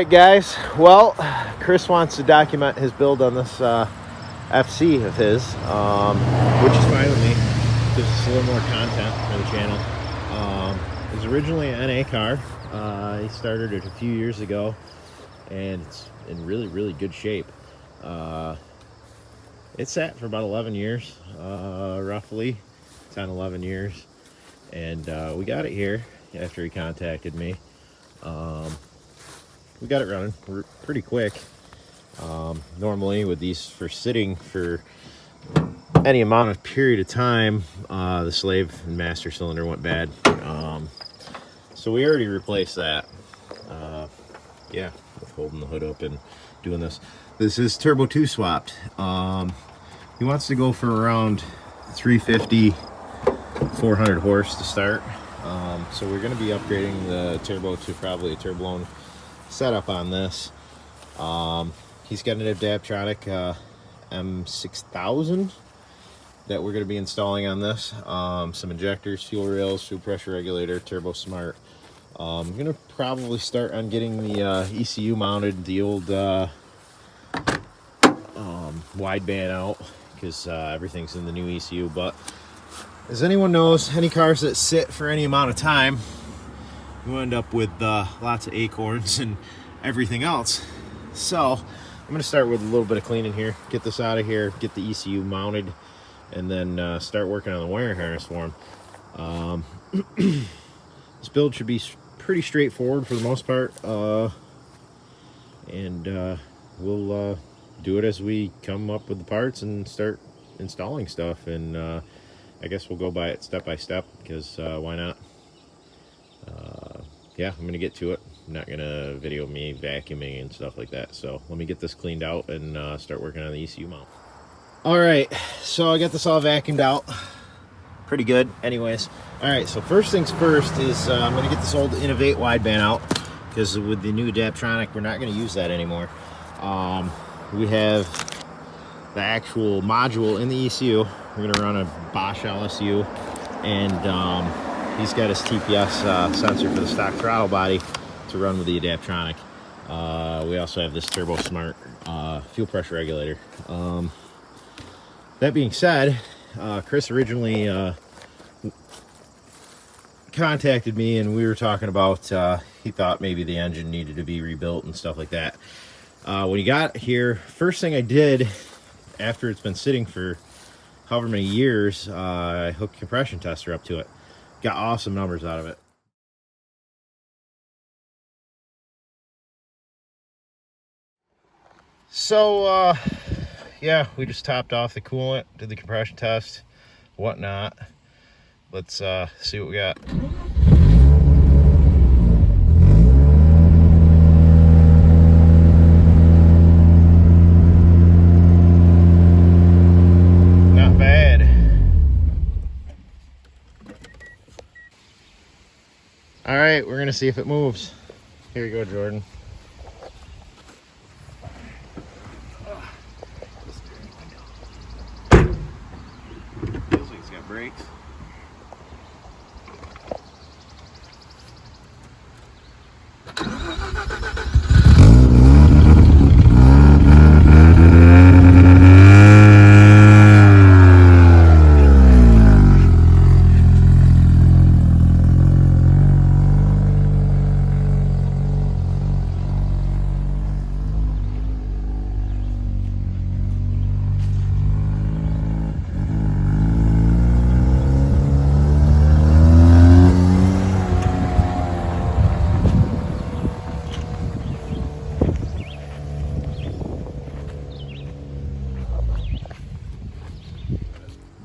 right, guys. Well, Chris wants to document his build on this FC of his, which is fine with me. Just a little more content for the channel. It was originally an NA car. He started it a few years ago, and it's in really good shape. It sat for about 11 years, roughly 10, 11 years, and we got it here after he contacted me. We got it running pretty quick. Normally with these for sitting for any amount of period of time, the slave and master cylinder went bad. So we already replaced that. Yeah, with holding the hood up and doing this. This is turbo2 swapped. He wants to go for around 350, 400 horse to start. So we're going to be upgrading the turbo to probably a turbo setup on this. He's got an Adaptronic M6000 that we're going to be installing on this. Some injectors, fuel rails, fuel pressure regulator, turbo smart. I'm going to probably start on getting the ECU mounted, the old wideband out, because everything's in the new ECU. But as anyone knows, any cars that sit for any amount of time, you end up with lots of acorns and everything else. So I'm going to start with a little bit of cleaning here, get this out of here, get the ECU mounted, and then start working on the wiring harness for him. This build should be pretty straightforward for the most part, and we'll do it as we come up with the parts and start installing stuff. And I guess we'll go by it step by step, because why not? Yeah, I'm gonna get to it. I'm not gonna video me vacuuming and stuff like that. So let me get this cleaned out and start working on the ECU mount. All right, so I got this all vacuumed out. Pretty good, anyways. All right, so first things first is I'm gonna get this old Innovate wideband out, because with the new Adaptronic, we're not gonna use that anymore. We have the actual module in the ECU. We're gonna run a Bosch LSU, and he's got his TPS sensor for the stock throttle body to run with the Adaptronic. We also have this turbo smart fuel pressure regulator. That being said, Chris originally contacted me, and we were talking about he thought maybe the engine needed to be rebuilt and stuff like that. When he got here, first thing I did after it's been sitting for however many years, I hooked a compression tester up to it. Got awesome numbers out of it. So yeah, we just topped off the coolant, did the compression test, whatnot. Let's see what we got. Not bad. All right, we're gonna see if it moves. Here you go, Jordan. Feels like it's got brakes.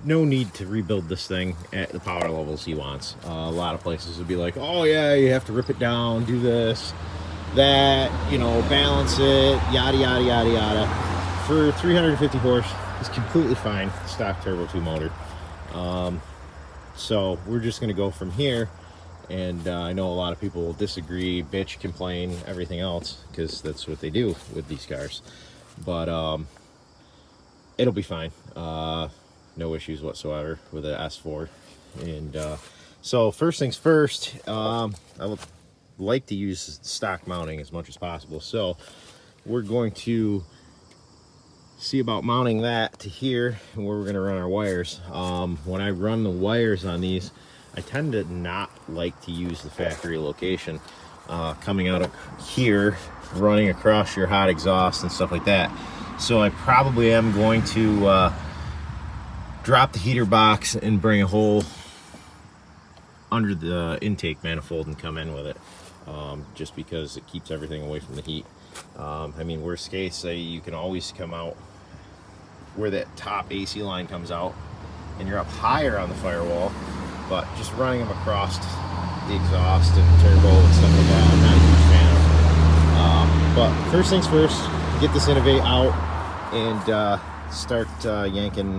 No need to rebuild this thing at the power levels he wants. A lot of places would be like, oh yeah, you have to rip it down, do this, that, you know, balance it, yada yada yada yada. For 350 horse, it's completely fine, stock turbo 2 motor. So we're just gonna go from here, and I know a lot of people will disagree, bitch, complain, everything else, because that's what they do with these cars. But it'll be fine. No issues whatsoever with the S4. And so first things first, I will like to use stock mounting as much as possible. So we're going to see about mounting that to here and where we're going to run our wires. When I run the wires on these, I tend to not like to use the factory location, coming out of here, running across your hot exhaust and stuff like that. So I probably am going to drop the heater box and bring a hole under the intake manifold and come in with it, just because it keeps everything away from the heat. I mean, worst case, you can always come out where that top AC line comes out and you're up higher on the firewall, but just running them across the exhaust and turbo and stuff like that, I'm not a huge fan of. But first things first, get this Innovate out and start yanking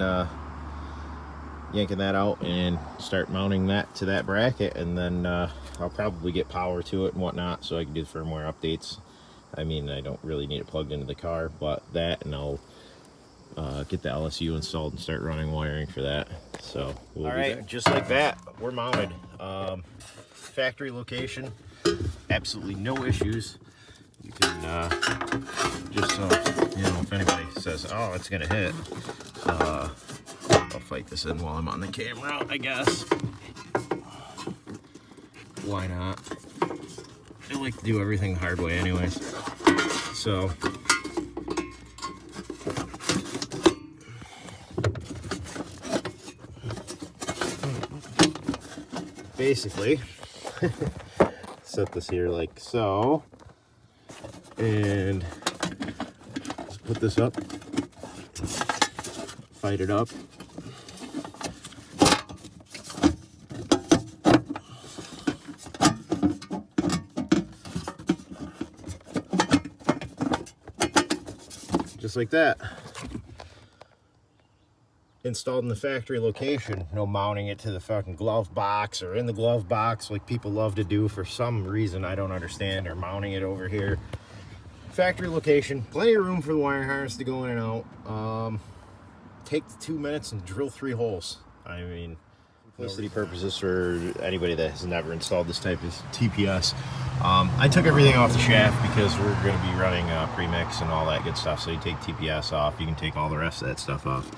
that out and start mounting that to that bracket, and then I'll probably get power to it and whatnot so I can do the firmware updates. I mean, I don't really need it plugged into the car, but that, and I'll get the LSU installed and start running wiring for that. So we'll all right, just like that, we're mounted. Factory location, absolutely no issues. You can just so you know, if anybody says, "Oh, it's gonna hit," I'll fight this in while I'm on the camera, I guess. Why not? I like to do everything the hard way anyways. So basically set this here like so, and just put this up, fight it up, just like that. Installed in the factory location, no mounting it to the fucking glove box or in the glove box like people love to do for some reason I don't understand, or mounting it over here. Factory location, plenty of room for the wiring harness to go in and out. Take the 2 minutes and drill 3 holes. I mean, simplicity purposes for anybody that has never installed this type of TPS. I took everything off the shaft because we're going to be running premix and all that good stuff. So you take TPS off, you can take all the rest of that stuff off.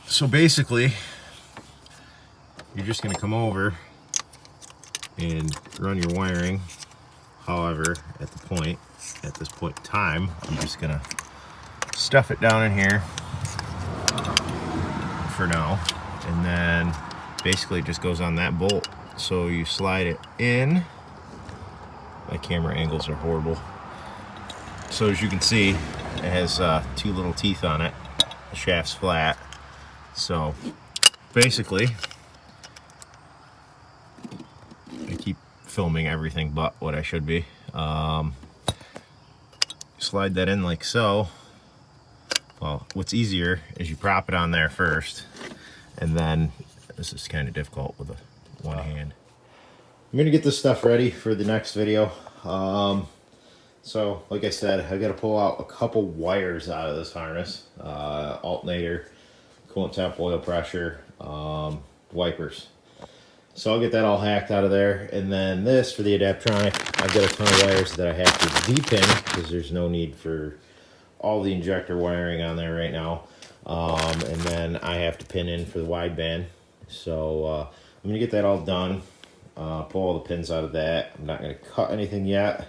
So basically, you're just going to come over and run your wiring. However, at this point in time, I'm just going to stuff it down in here for now, and then basically it just goes on that bolt. So you slide it in. My camera angles are horrible. So as you can see, it has 2 little teeth on it. The shaft's flat. So basically, I keep filming everything but what I should be. Slide that in like so. Well, what's easier is you prop it on there first, and then this is kind of difficult with one hand. I'm gonna get this stuff ready for the next video. So like I said, I got to pull out a couple wires out of this harness, alternator, coolant temp, oil pressure, wipers. So I'll get that all hacked out of there, and then this for the Adaptronic, I've got a ton of wires that I have to de-pin because there's no need for all the injector wiring on there right now, and then I have to pin in for the wideband. So I'm gonna get that all done, pull all the pins out of that. I'm not gonna cut anything yet.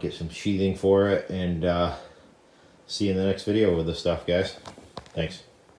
Get some sheathing for it, and see you in the next video with this stuff, guys. Thanks.